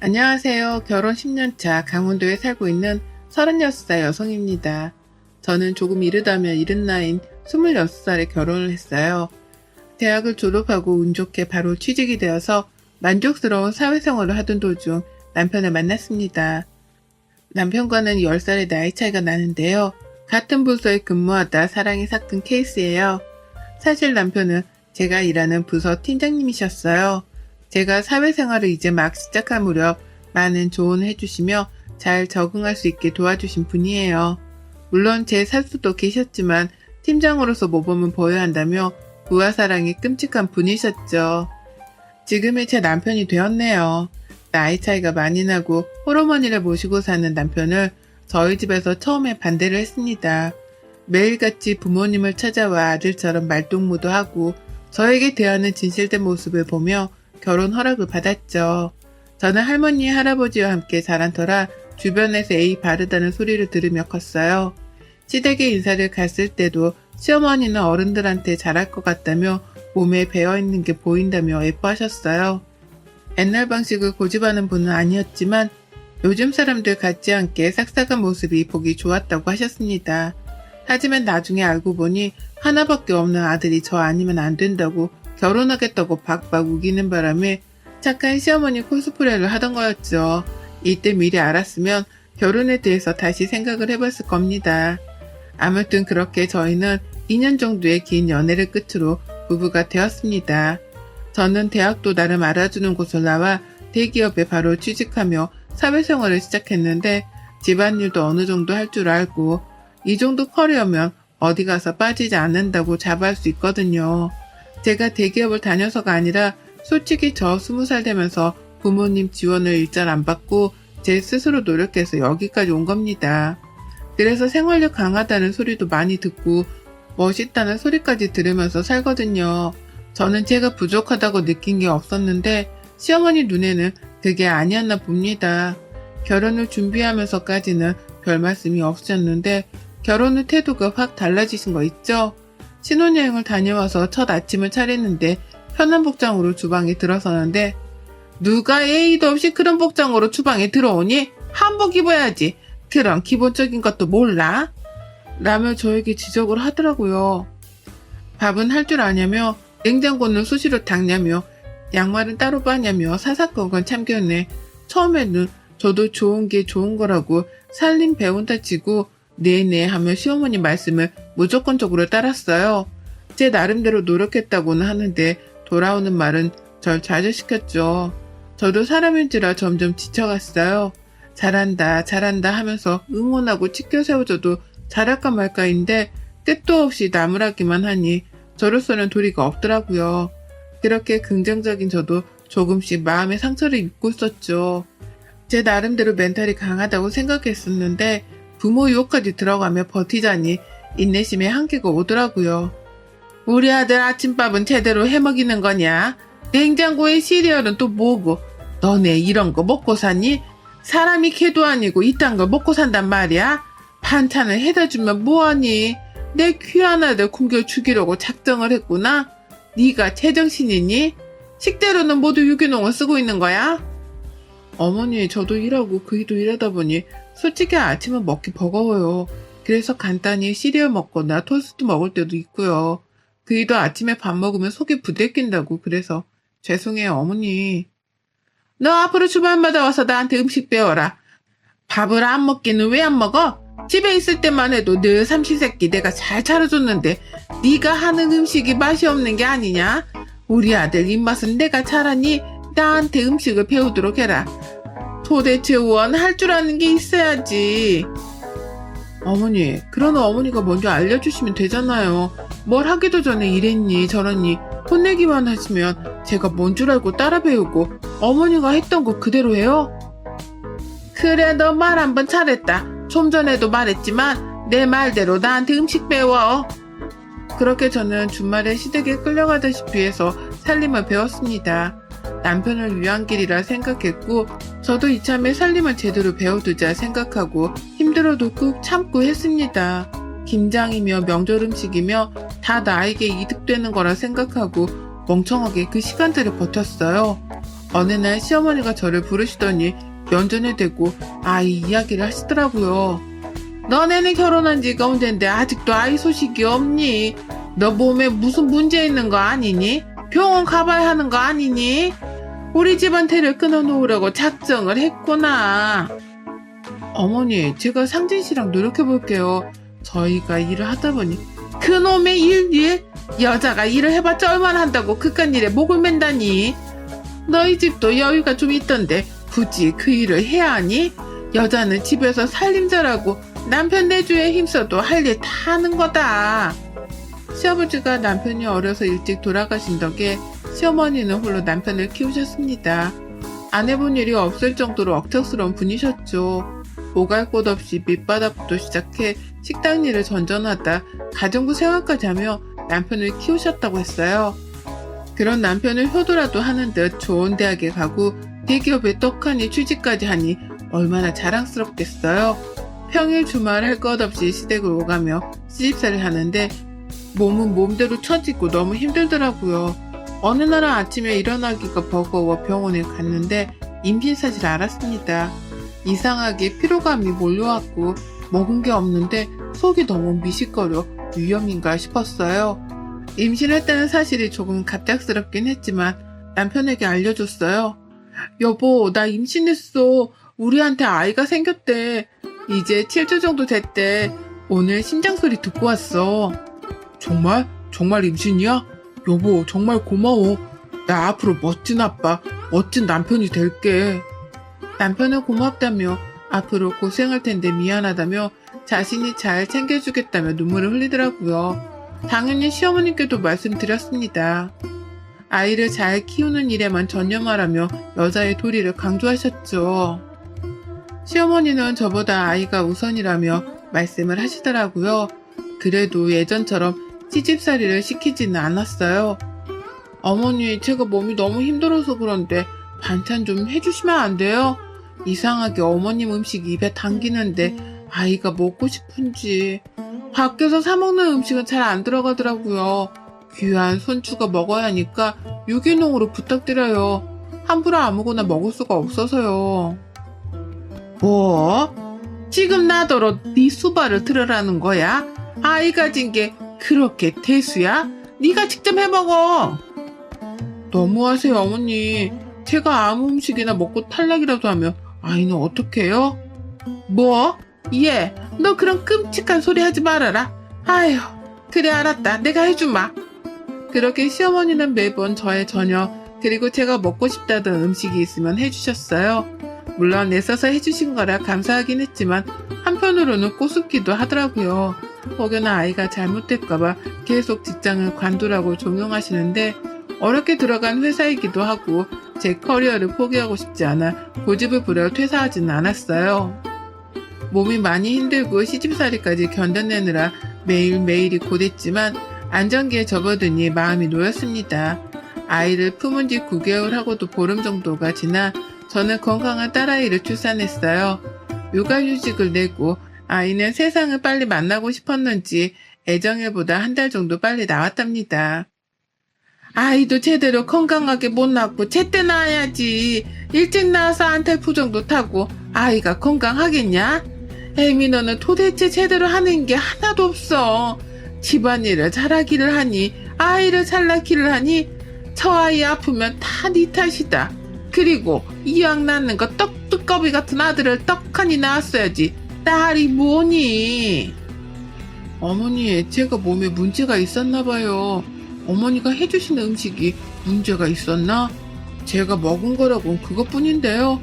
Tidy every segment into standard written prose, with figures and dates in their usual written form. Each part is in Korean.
안녕하세요. 결혼 10년차 강원도에 살고 있는 36살 여성입니다. 저는 조금 이르다면 이른 나이인 26살에 결혼을 했어요. 대학을 졸업하고 운 좋게 바로 취직이 되어서 만족스러운 사회생활을 하던 도중 남편을 만났습니다. 남편과는 10살의 나이 차이가 나는데요. 같은 부서에 근무하다 사랑이 삭힌 케이스예요. 사실 남편은 제가 일하는 부서 팀장님이셨어요. 제가 사회생활을 이제 막 시작할 무렵 많은 조언을 해주시며 잘 적응할 수 있게 도와주신 분이에요. 물론 제 사수도 계셨지만 팀장으로서 모범을 보여야 한다며 부하 사랑이 끔찍한 분이셨죠. 지금의 제 남편이 되었네요. 나이 차이가 많이 나고 홀어머니를 모시고 사는 남편을 저희 집에서 처음에 반대를 했습니다. 매일같이 부모님을 찾아와 아들처럼 말동무도 하고 저에게 대하는 진실된 모습을 보며 결혼 허락을 받았죠. 저는 할머니, 할아버지와 함께 자란 터라 주변에서 에이 바르다는 소리를 들으며 컸어요. 시댁에 인사를 갔을 때도 시어머니는 어른들한테 잘할 것 같다며 몸에 배어있는 게 보인다며 예뻐하셨어요. 옛날 방식을 고집하는 분은 아니었지만 요즘 사람들 같지 않게 싹싹한 모습이 보기 좋았다고 하셨습니다. 하지만 나중에 알고 보니 하나밖에 없는 아들이 저 아니면 안 된다고 결혼하겠다고 박박 우기는 바람에 착한 시어머니 코스프레를 하던 거였죠. 이때 미리 알았으면 결혼에 대해서 다시 생각을 해봤을 겁니다. 아무튼 그렇게 저희는 2년 정도의 긴 연애를 끝으로 부부가 되었습니다. 저는 대학도 나름 알아주는 곳을 나와 대기업에 바로 취직하며 사회생활을 시작했는데 집안일도 어느 정도 할 줄 알고 이 정도 커리어면 어디 가서 빠지지 않는다고 자부할 수 있거든요. 제가 대기업을 다녀서가 아니라 솔직히 저 20살 되면서 부모님 지원을 일절 안 받고 제 스스로 노력해서 여기까지 온 겁니다. 그래서 생활력 강하다는 소리도 많이 듣고 멋있다는 소리까지 들으면서 살거든요. 저는 제가 부족하다고 느낀 게 없었는데 시어머니 눈에는 그게 아니었나 봅니다. 결혼을 준비하면서까지는 별 말씀이 없으셨는데 결혼 후 태도가 확 달라지신 거 있죠? 신혼여행을 다녀와서 첫 아침을 차리는데 편한 복장으로 주방에 들어서는데 누가 예의도 없이 그런 복장으로 주방에 들어오니? 한복 입어야지. 그런 기본적인 것도 몰라? 라며 저에게 지적을 하더라고요. 밥은 할 줄 아냐며 냉장고는 수시로 닦냐며 양말은 따로 빠냐며 사사건건 참견해. 처음에는 저도 좋은 게 좋은 거라고 살림 배운다 치고 네네 하며 시어머니 말씀을 무조건적으로 따랐어요. 제 나름대로 노력했다고는 하는데 돌아오는 말은 절 좌절시켰죠. 저도 사람인지라 점점 지쳐갔어요. 잘한다 잘한다 하면서 응원하고 치켜 세워줘도 잘할까 말까인데 끝도 없이 나무라기만 하니 저로서는 도리가 없더라고요. 그렇게 긍정적인 저도 조금씩 마음의 상처를 입고 있었죠. 제 나름대로 멘탈이 강하다고 생각했었는데 부모 유혹까지 들어가며 버티자니 인내심의 한계가 오더라고요. 우리 아들 아침밥은 제대로 해먹이는 거냐? 냉장고에 시리얼은 또 뭐고? 너네 이런 거 먹고 사니? 사람이 개도 아니고 이딴 걸 먹고 산단 말이야? 반찬을 해다 주면 뭐하니? 내 귀한 아들 굶겨 죽이려고 작정을 했구나? 네가 제정신이니? 식대로는 모두 유기농을 쓰고 있는 거야? 어머니, 저도 일하고 그이도 일하다 보니 솔직히 아침은 먹기 버거워요. 그래서 간단히 시리얼 먹거나 토스트 먹을 때도 있고요. 그이도 아침에 밥 먹으면 속이 부대낀다고 그래서 죄송해요, 어머니. 너 앞으로 주말마다 와서 나한테 음식 배워라. 밥을 안 먹기는 왜 안 먹어? 집에 있을 때만 해도 늘 삼시세끼 내가 잘 차려줬는데 네가 하는 음식이 맛이 없는 게 아니냐? 우리 아들 입맛은 내가 잘하니 나한테 음식을 배우도록 해라. 도대체 원 할 줄 아는 게 있어야지. 어머니, 그러는 어머니가 먼저 알려주시면 되잖아요. 뭘 하기도 전에 이랬니 저랬니 혼내기만 하시면 제가 뭔 줄 알고 따라 배우고 어머니가 했던 거 그대로 해요? 그래, 너 말 한 번 잘했다. 좀 전에도 말했지만 내 말대로 나한테 음식 배워. 그렇게 저는 주말에 시댁에 끌려가다시피 해서 살림을 배웠습니다. 남편을 위한 길이라 생각했고 저도 이참에 살림을 제대로 배워두자 생각하고 힘들어도 꾹 참고 했습니다. 김장이며 명절 음식이며 다 나에게 이득되는 거라 생각하고 멍청하게 그 시간들을 버텼어요. 어느 날 시어머니가 저를 부르시더니 면전에 대고 아이 이야기를 하시더라고요. 너네는 결혼한 지가 언젠데 아직도 아이 소식이 없니? 너 몸에 무슨 문제 있는 거 아니니? 병원 가봐야 하는 거 아니니? 우리 집안테를 끊어놓으려고 작정을 했구나. 어머니, 제가 상진 씨랑 노력해볼게요. 저희가 일을 하다 보니 그놈의 일? 여자가 일을 해봤자 얼마나 한다고 그깟 일에 목을 맨다니? 너희 집도 여유가 좀 있던데 굳이 그 일을 해야 하니? 여자는 집에서 살림 잘하고 남편 내조에 힘써도 할 일 다 하는 거다. 시아버지가 남편이 어려서 일찍 돌아가신 덕에 시어머니는 홀로 남편을 키우셨습니다. 안 해본 일이 없을 정도로 억척스러운 분이셨죠. 오갈 곳 없이 밑바닥부터 시작해 식당 일을 전전하다 가정부 생활까지 하며 남편을 키우셨다고 했어요. 그런 남편을 효도라도 하는 듯 좋은 대학에 가고 대기업에 떡하니 취직까지 하니 얼마나 자랑스럽겠어요. 평일 주말 할 것 없이 시댁을 오가며 시집살이를 하는데 몸은 몸대로 처지고 너무 힘들더라고요. 어느 날 아침에 일어나기가 버거워 병원에 갔는데 임신 사실을 알았습니다. 이상하게 피로감이 몰려왔고 먹은 게 없는데 속이 너무 미식거려 위험인가 싶었어요. 임신했다는 사실이 조금 갑작스럽긴 했지만 남편에게 알려줬어요. 여보, 나 임신했어. 우리한테 아이가 생겼대. 이제 7주 정도 됐대. 오늘 심장 소리 듣고 왔어. 정말? 정말 임신이야? 여보, 정말 고마워. 나 앞으로 멋진 아빠, 멋진 남편이 될게. 남편은 고맙다며 앞으로 고생할 텐데 미안하다며 자신이 잘 챙겨주겠다며 눈물을 흘리더라고요. 당연히 시어머님께도 말씀드렸습니다. 아이를 잘 키우는 일에만 전념하라며 여자의 도리를 강조하셨죠. 시어머니는 저보다 아이가 우선이라며 말씀을 하시더라고요. 그래도 예전처럼 시집살이를 시키지는 않았어요. 어머니, 제가 몸이 너무 힘들어서 그런데 반찬 좀 해주시면 안 돼요? 이상하게 어머님 음식 입에 당기는데 아이가 먹고 싶은지. 밖에서 사 먹는 음식은 잘 안 들어가더라고요. 귀한 손주가 먹어야 하니까 유기농으로 부탁드려요. 함부로 아무거나 먹을 수가 없어서요. 뭐? 지금 나더러 네 수발을 들으라는 거야? 아이 가진 게 그렇게 대수야? 네가 직접 해먹어. 너무하세요, 어머니. 제가 아무 음식이나 먹고 탈락이라도 하면 아이는 어떡해요? 뭐? 얘, 너 그런 끔찍한 소리 하지 말아라. 아휴, 그래 알았다. 내가 해주마. 그렇게 시어머니는 매번 저의 저녁 그리고 제가 먹고 싶다던 음식이 있으면 해주셨어요. 물론 애써서 해주신 거라 감사하긴 했지만 한편으로는 꼬숩기도 하더라고요. 혹여나 아이가 잘못될까봐 계속 직장을 관두라고 종용하시는데 어렵게 들어간 회사이기도 하고 제 커리어를 포기하고 싶지 않아 고집을 부려 퇴사하지는 않았어요. 몸이 많이 힘들고 시집살이까지 견뎌내느라 매일매일이 고됐지만 안정기에 접어드니 마음이 놓였습니다. 아이를 품은 지 9개월 하고도 보름 정도가 지나 저는 건강한 딸아이를 출산했어요. 육아휴직을 내고 아이는 세상을 빨리 만나고 싶었는지 애정일보다 한 달 정도 빨리 나왔답니다. 아이도 제대로 건강하게 못 낳고 제때 낳아야지. 일찍 낳아서 안탈 정도 타고 아이가 건강하겠냐? 애미 너는 도대체 제대로 하는 게 하나도 없어. 집안일을 잘하기를 하니 아이를 잘 낳기를 하니 저 아이 아프면 다 네 탓이다. 그리고 이왕 낳는 거 떡두꺼비 같은 아들을 떡하니 낳았어야지. 딸이 뭐니? 어머니, 제가 몸에 문제가 있었나 봐요. 어머니가 해주시는 음식이 문제가 있었나? 제가 먹은 거라곤 그것뿐인데요.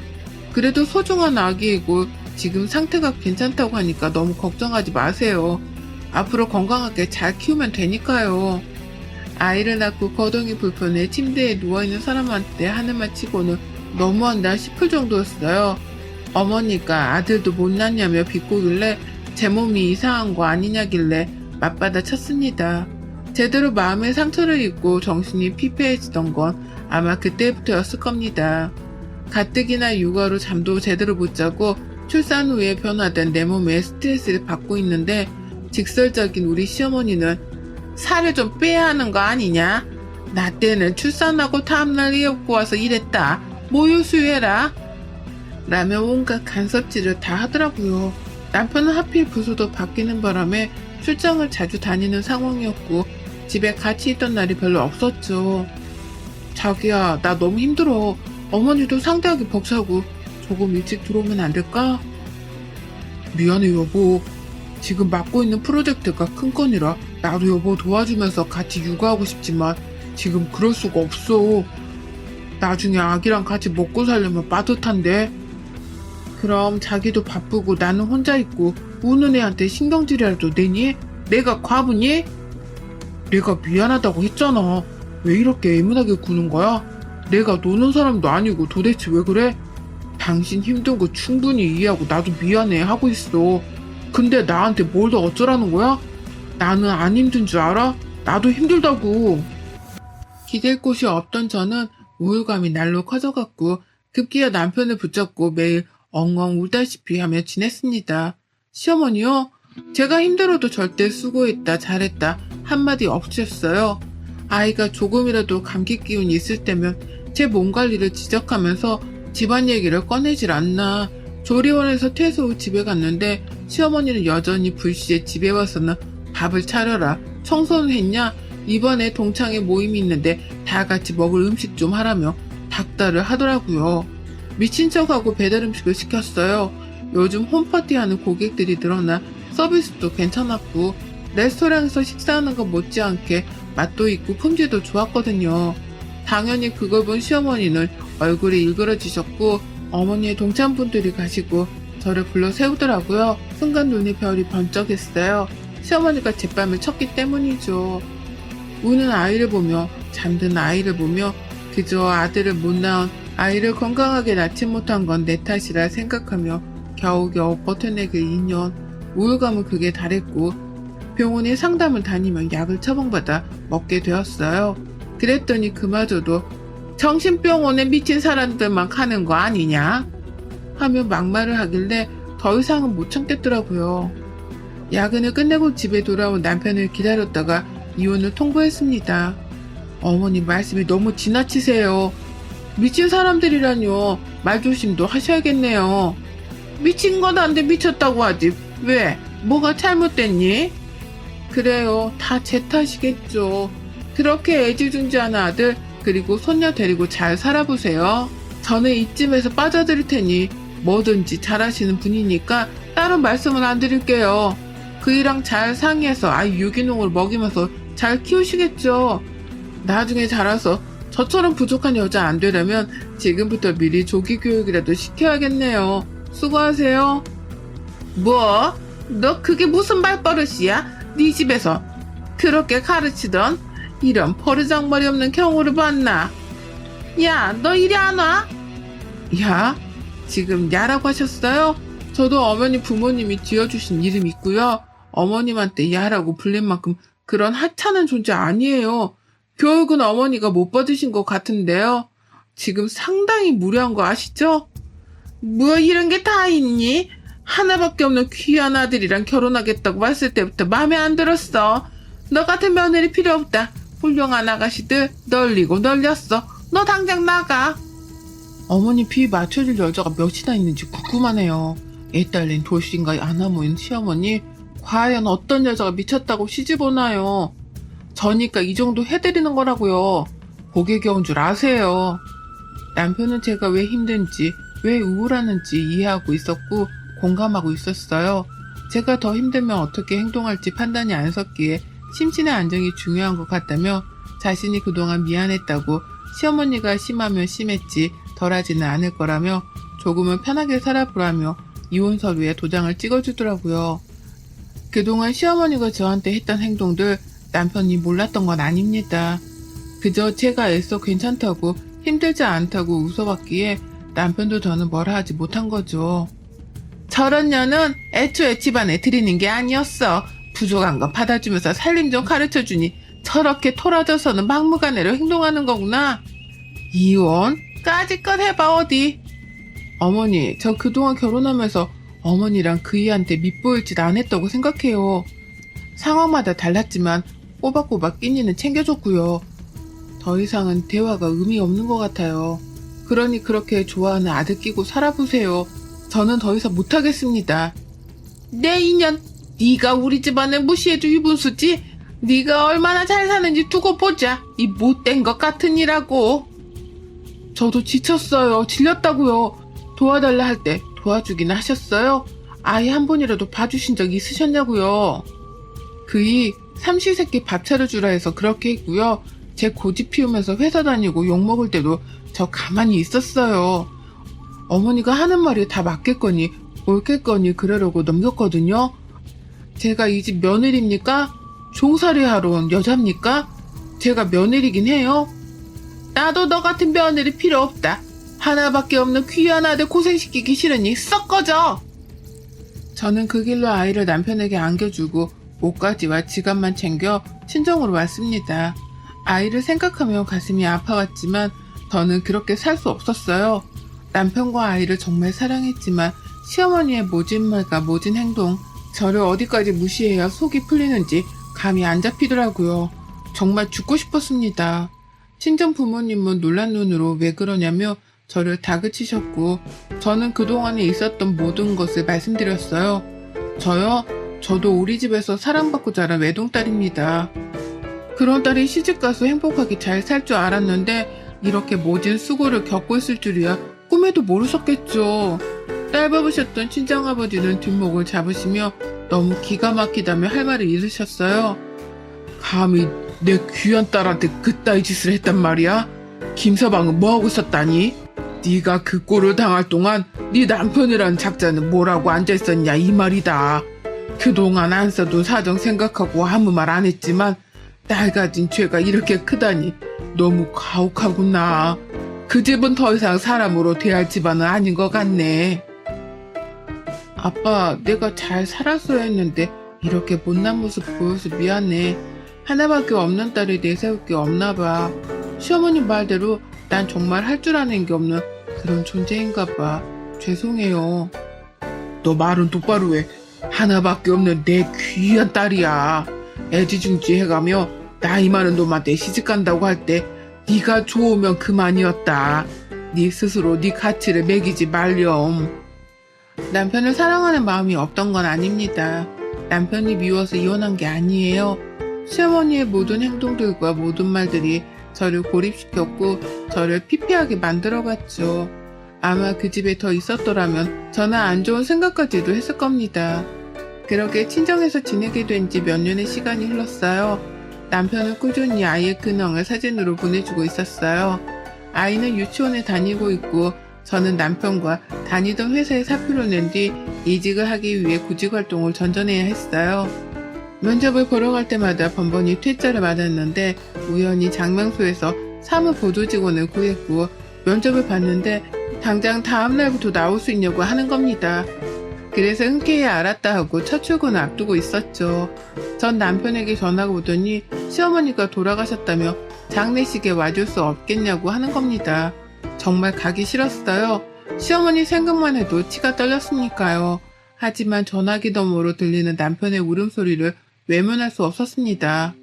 그래도 소중한 아기이고 지금 상태가 괜찮다고 하니까 너무 걱정하지 마세요. 앞으로 건강하게 잘 키우면 되니까요. 아이를 낳고 거동이 불편해 침대에 누워있는 사람한테 하는 말 치고는 너무한다 싶을 정도였어요. 어머니가 아들도 못 낳냐며 비꼬길래 제 몸이 이상한 거 아니냐길래 맞받아 쳤습니다. 제대로 마음의 상처를 입고 정신이 피폐해지던 건 아마 그때부터였을 겁니다. 가뜩이나 육아로 잠도 제대로 못 자고 출산 후에 변화된 내 몸에 스트레스를 받고 있는데 직설적인 우리 시어머니는 살을 좀 빼야 하는 거 아니냐? 나 때는 출산하고 다음날 이어고 와서 일했다. 모유 수유해라 라며 온갖 간섭질을 다 하더라고요. 남편은 하필 부서도 바뀌는 바람에 출장을 자주 다니는 상황이었고 집에 같이 있던 날이 별로 없었죠. 자기야, 나 너무 힘들어. 어머니도 상대하기 벅차고 조금 일찍 들어오면 안 될까? 미안해 여보. 지금 맡고 있는 프로젝트가 큰 건이라 나도 여보 도와주면서 같이 육아하고 싶지만 지금 그럴 수가 없어. 나중에 아기랑 같이 먹고 살려면 빠듯한데. 그럼 자기도 바쁘고 나는 혼자 있고 우는 애한테 신경질이라도 내니? 내가 과부니? 내가 미안하다고 했잖아. 왜 이렇게 애문하게 구는 거야? 내가 노는 사람도 아니고 도대체 왜 그래? 당신 힘든 거 충분히 이해하고 나도 미안해 하고 있어. 근데 나한테 뭘 더 어쩌라는 거야? 나는 안 힘든 줄 알아? 나도 힘들다고. 기댈 곳이 없던 저는 우울감이 날로 커져갔고 급기야 남편을 붙잡고 매일 엉엉 울다시피 하며 지냈습니다. 시어머니요? 제가 힘들어도 절대 수고했다 잘했다 한마디 없으셨어요. 아이가 조금이라도 감기 기운이 있을 때면 제 몸 관리를 지적하면서 집안 얘기를 꺼내질 않나. 조리원에서 퇴소 후 집에 갔는데 시어머니는 여전히 불시에 집에 와서는 밥을 차려라, 청소는 했냐, 이번에 동창회 모임이 있는데 다 같이 먹을 음식 좀 하라며 닥달을 하더라고요. 미친 척하고 배달 음식을 시켰어요. 요즘 홈파티하는 고객들이 늘어나 서비스도 괜찮았고 레스토랑에서 식사하는 것 못지않게 맛도 있고 품질도 좋았거든요. 당연히 그걸 본 시어머니는 얼굴이 일그러지셨고 어머니의 동창분들이 가시고 저를 불러 세우더라고요. 순간 눈에 별이 번쩍했어요. 시어머니가 제 뺨을 쳤기 때문이죠. 우는 아이를 보며 잠든 아이를 보며 그저 아들을 못 낳은 아이를 건강하게 낳지 못한 건 내 탓이라 생각하며 겨우겨우 버텨내길 2년. 우울감은 극에 달했고 병원에 상담을 다니며 약을 처방받아 먹게 되었어요. 그랬더니 그마저도 정신병원에 미친 사람들만 가는 거 아니냐? 하며 막말을 하길래 더 이상은 못 참겠더라고요. 야근을 끝내고 집에 돌아온 남편을 기다렸다가 이혼을 통보했습니다. 어머니 말씀이 너무 지나치세요. 미친 사람들이라뇨. 말조심도 하셔야겠네요. 미친 건 안 돼 미쳤다고 하지. 왜? 뭐가 잘못됐니? 그래요. 다 제 탓이겠죠. 그렇게 애지중지하는 아들 그리고 손녀 데리고 잘 살아보세요. 저는 이쯤에서 빠져드릴 테니 뭐든지 잘하시는 분이니까 따로 말씀은 안 드릴게요. 그이랑 잘 상의해서 아이 유기농을 먹이면서 잘 키우시겠죠. 나중에 자라서 저처럼 부족한 여자 안 되려면 지금부터 미리 조기 교육이라도 시켜야겠네요. 수고하세요. 뭐? 너 그게 무슨 말버릇이야? 네 집에서 그렇게 가르치던 이런 버르장머리 없는 경우를 봤나? 야, 너 이리 안 와? 야? 지금 야라고 하셨어요? 저도 어머니 부모님이 지어주신 이름 있고요. 어머님한테 야라고 불린 만큼 그런 하찮은 존재 아니에요. 교육은 어머니가 못 받으신 것 같은데요. 지금 상당히 무례한 거 아시죠? 뭐 이런 게 다 있니? 하나밖에 없는 귀한 아들이랑 결혼하겠다고 왔을 때부터 마음에 안 들었어. 너 같은 며느리 필요 없다. 훌륭한 아가씨들 널리고 널렸어. 너 당장 나가. 어머니 비위 맞춰줄 여자가 몇이나 있는지 궁금하네요. 애딸린 돌싱과 아나무인 시어머니 과연 어떤 여자가 미쳤다고 시집 오나요? 저니까 이 정도 해드리는 거라고요. 고개 겨운 줄 아세요. 남편은 제가 왜 힘든지 왜 우울하는지 이해하고 있었고 공감하고 있었어요. 제가 더 힘들면 어떻게 행동할지 판단이 안 섰기에 심신의 안정이 중요한 것 같다며 자신이 그동안 미안했다고 시어머니가 심하면 심했지 덜하지는 않을 거라며 조금은 편하게 살아보라며 이혼 서류에 도장을 찍어주더라고요. 그동안 시어머니가 저한테 했던 행동들 남편이 몰랐던 건 아닙니다. 그저 제가 애써 괜찮다고 힘들지 않다고 웃어봤기에 남편도 저는 뭐라 하지 못한 거죠. 저런 년은 애초에 집안에 들이는 게 아니었어. 부족한 거 받아주면서 살림 좀 가르쳐주니 저렇게 토라져서는 막무가내로 행동하는 거구나. 이혼? 까짓것 해봐 어디. 어머니, 저 그동안 결혼하면서 어머니랑 그이한테 밉보일 짓 안 했다고 생각해요. 상황마다 달랐지만 꼬박꼬박 끼니는 챙겨줬고요. 더 이상은 대화가 의미 없는 것 같아요. 그러니 그렇게 좋아하는 아들 끼고 살아보세요. 저는 더 이상 못하겠습니다. 내 인연, 네가 우리 집안을 무시해도 유분수지? 네가 얼마나 잘 사는지 두고 보자. 이 못된 것 같은 이라고. 저도 지쳤어요. 질렸다고요. 도와달라 할 때 도와주긴 하셨어요? 아이 한 번이라도 봐주신 적 있으셨냐고요. 그이 삼시세끼 밥 차려주라 해서 그렇게 했고요. 제 고집 피우면서 회사 다니고 욕먹을 때도 저 가만히 있었어요. 어머니가 하는 말이 다 맞겠거니 옳겠거니 그러려고 넘겼거든요. 제가 이 집 며느리입니까? 종살이 하러 온 여자입니까? 제가 며느리긴 해요. 나도 너 같은 며느리 필요 없다. 하나밖에 없는 귀한 아들 고생시키기 싫으니 썩 꺼져. 저는 그 길로 아이를 남편에게 안겨주고 옷가지와 지갑만 챙겨 친정으로 왔습니다. 아이를 생각하며 가슴이 아파왔지만 저는 그렇게 살 수 없었어요. 남편과 아이를 정말 사랑했지만 시어머니의 모진 말과 모진 행동, 저를 어디까지 무시해야 속이 풀리는지 감이 안 잡히더라고요. 정말 죽고 싶었습니다. 친정 부모님은 놀란 눈으로 왜 그러냐며 저를 다그치셨고 저는 그동안에 있었던 모든 것을 말씀드렸어요. 저도 우리 집에서 사랑받고 자란 외동딸입니다. 그런 딸이 시집가서 행복하게 잘 살 줄 알았는데 이렇게 모진 수고를 겪고 있을 줄이야 꿈에도 모르셨겠죠. 딸 bab으셨던 친정아버지는 뒷목을 잡으시며 너무 기가 막히다며 할 말을 잃으셨어요. 감히 내 귀한 딸한테 그따위 짓을 했단 말이야? 김서방은 뭐하고 있었다니? 네가 그 꼴을 당할 동안 네 남편이란 작자는 뭐라고 앉아있었냐 이 말이다. 그동안 안 써둔 사정 생각하고 아무 말 안 했지만 딸 가진 죄가 이렇게 크다니 너무 가혹하구나. 그 집은 더 이상 사람으로 대할 집안은 아닌 것 같네. 아빠, 내가 잘 살았어야 했는데 이렇게 못난 모습 보여서 미안해. 하나밖에 없는 딸이 내세울 게 없나 봐. 시어머님 말대로 난 정말 할 줄 아는 게 없는 그런 존재인가 봐. 죄송해요. 너 말은 똑바로 해. 하나밖에 없는 내 귀한 딸이야. 애지중지 해가며 나이 많은 놈한테 시집간다고 할 때 네가 좋으면 그만이었다. 네 스스로 네 가치를 매기지 말렴. 남편을 사랑하는 마음이 없던 건 아닙니다. 남편이 미워서 이혼한 게 아니에요. 시어머니의 모든 행동들과 모든 말들이 저를 고립시켰고 저를 피폐하게 만들어갔죠. 아마 그 집에 더 있었더라면 저는 안 좋은 생각까지도 했을 겁니다. 그렇게 친정에서 지내게 된 지 몇 년의 시간이 흘렀어요. 남편은 꾸준히 아이의 근황을 사진으로 보내주고 있었어요. 아이는 유치원에 다니고 있고 저는 남편과 다니던 회사에 사표를 낸 뒤 이직을 하기 위해 구직활동을 전전해야 했어요. 면접을 보러 갈 때마다 번번이 퇴짜를 맞았는데 우연히 장명소에서 사무보조직원을 구했고 면접을 봤는데 당장 다음날부터 나올 수 있냐고 하는 겁니다. 그래서 흔쾌히 알았다 하고 첫 출근을 앞두고 있었죠. 전 남편에게 전화가 오더니 시어머니가 돌아가셨다며 장례식에 와줄 수 없겠냐고 하는 겁니다. 정말 가기 싫었어요. 시어머니 생각만 해도 치가 떨렸으니까요. 하지만 전화기 너머로 들리는 남편의 울음소리를 외면할 수 없었습니다.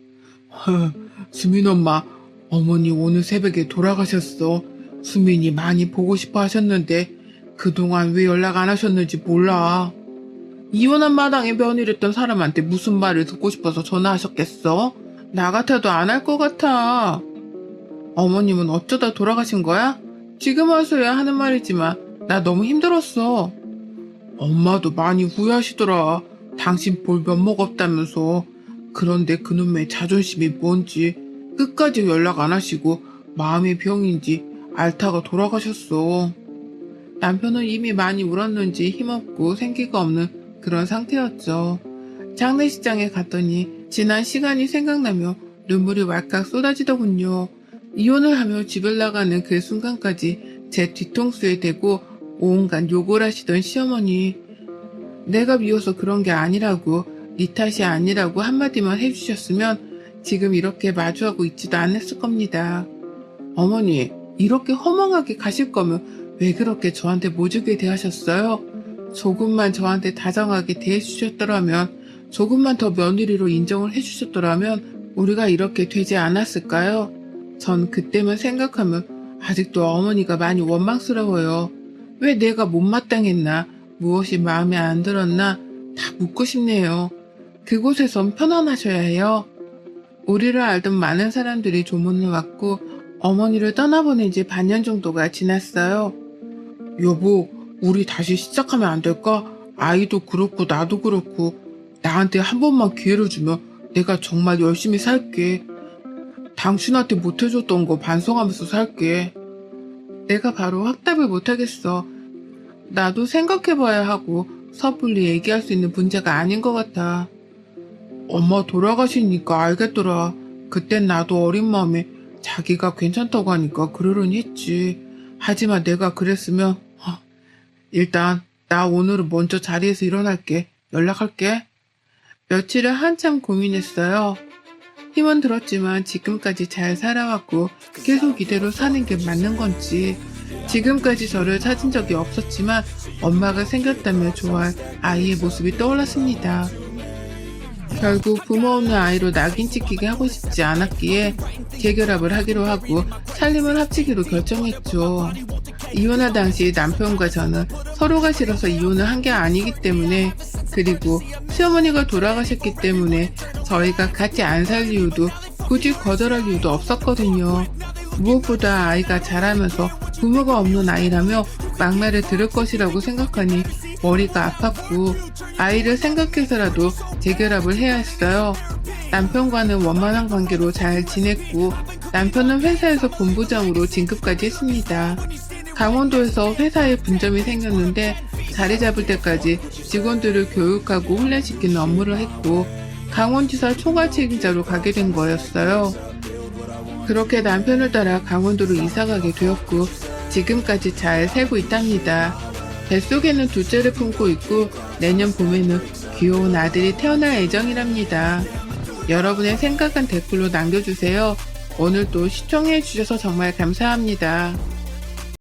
수민 엄마, 어머니 오늘 새벽에 돌아가셨어. 수민이 많이 보고 싶어 하셨는데 그동안 왜 연락 안 하셨는지 몰라. 이혼한 마당에 며느리랬던 사람한테 무슨 말을 듣고 싶어서 전화하셨겠어? 나 같아도 안 할 것 같아. 어머님은 어쩌다 돌아가신 거야? 지금 와서야 하는 말이지만 나 너무 힘들었어. 엄마도 많이 후회하시더라. 당신 볼 면목 없다면서. 그런데 그놈의 자존심이 뭔지 끝까지 연락 안 하시고 마음의 병인지 앓다가 돌아가셨어. 남편은 이미 많이 울었는지 힘없고 생기가 없는 그런 상태였죠. 장례식장에 갔더니 지난 시간이 생각나며 눈물이 왈칵 쏟아지더군요. 이혼을 하며 집을 나가는 그 순간까지 제 뒤통수에 대고 온갖 욕을 하시던 시어머니. 내가 미워서 그런 게 아니라고, 네 탓이 아니라고 한마디만 해주셨으면 지금 이렇게 마주하고 있지도 않았을 겁니다. 어머니, 이렇게 허망하게 가실 거면 왜 그렇게 저한테 모질게 대하셨어요? 조금만 저한테 다정하게 대해주셨더라면, 조금만 더 며느리로 인정을 해주셨더라면 우리가 이렇게 되지 않았을까요? 전 그때만 생각하면 아직도 어머니가 많이 원망스러워요. 왜 내가 못마땅했나, 무엇이 마음에 안 들었나 다 묻고 싶네요. 그곳에선 편안하셔야 해요. 우리를 알던 많은 사람들이 조문을 왔고 어머니를 떠나보낸 지 반년 정도가 지났어요. 여보, 우리 다시 시작하면 안 될까? 아이도 그렇고 나도 그렇고 나한테 한 번만 기회를 주면 내가 정말 열심히 살게. 당신한테 못해줬던 거 반성하면서 살게. 내가 바로 확답을 못하겠어. 나도 생각해봐야 하고 섣불리 얘기할 수 있는 문제가 아닌 것 같아. 엄마 돌아가시니까 알겠더라. 그땐 나도 어린 마음에 자기가 괜찮다고 하니까 그러려니 했지. 하지만 내가 그랬으면 일단 나 오늘은 먼저 자리에서 일어날게. 연락할게. 며칠을 한참 고민했어요. 힘은 들었지만 지금까지 잘 살아왔고 계속 이대로 사는 게 맞는 건지, 지금까지 저를 찾은 적이 없었지만 엄마가 생겼다면 좋아할 아이의 모습이 떠올랐습니다. 결국 부모 없는 아이로 낙인 찍히게 하고 싶지 않았기에 재결합을 하기로 하고 살림을 합치기로 결정했죠. 이혼할 당시 남편과 저는 서로가 싫어서 이혼을 한 게 아니기 때문에, 그리고 시어머니가 돌아가셨기 때문에 저희가 같이 안 살 이유도 굳이 거절할 이유도 없었거든요. 무엇보다 아이가 자라면서 부모가 없는 아이라며 막말을 들을 것이라고 생각하니 머리가 아팠고 아이를 생각해서라도 재결합을 해야 했어요. 남편과는 원만한 관계로 잘 지냈고 남편은 회사에서 본부장으로 진급까지 했습니다. 강원도에서 회사에 분점이 생겼는데 자리 잡을 때까지 직원들을 교육하고 훈련시키는 업무를 했고 강원지사 총괄 책임자로 가게 된 거였어요. 그렇게 남편을 따라 강원도로 이사가게 되었고 지금까지 잘 살고 있답니다. 뱃속에는 둘째를 품고 있고 내년 봄에는 귀여운 아들이 태어날 예정이랍니다. 여러분의 생각은 댓글로 남겨주세요. 오늘도 시청해주셔서 정말 감사합니다.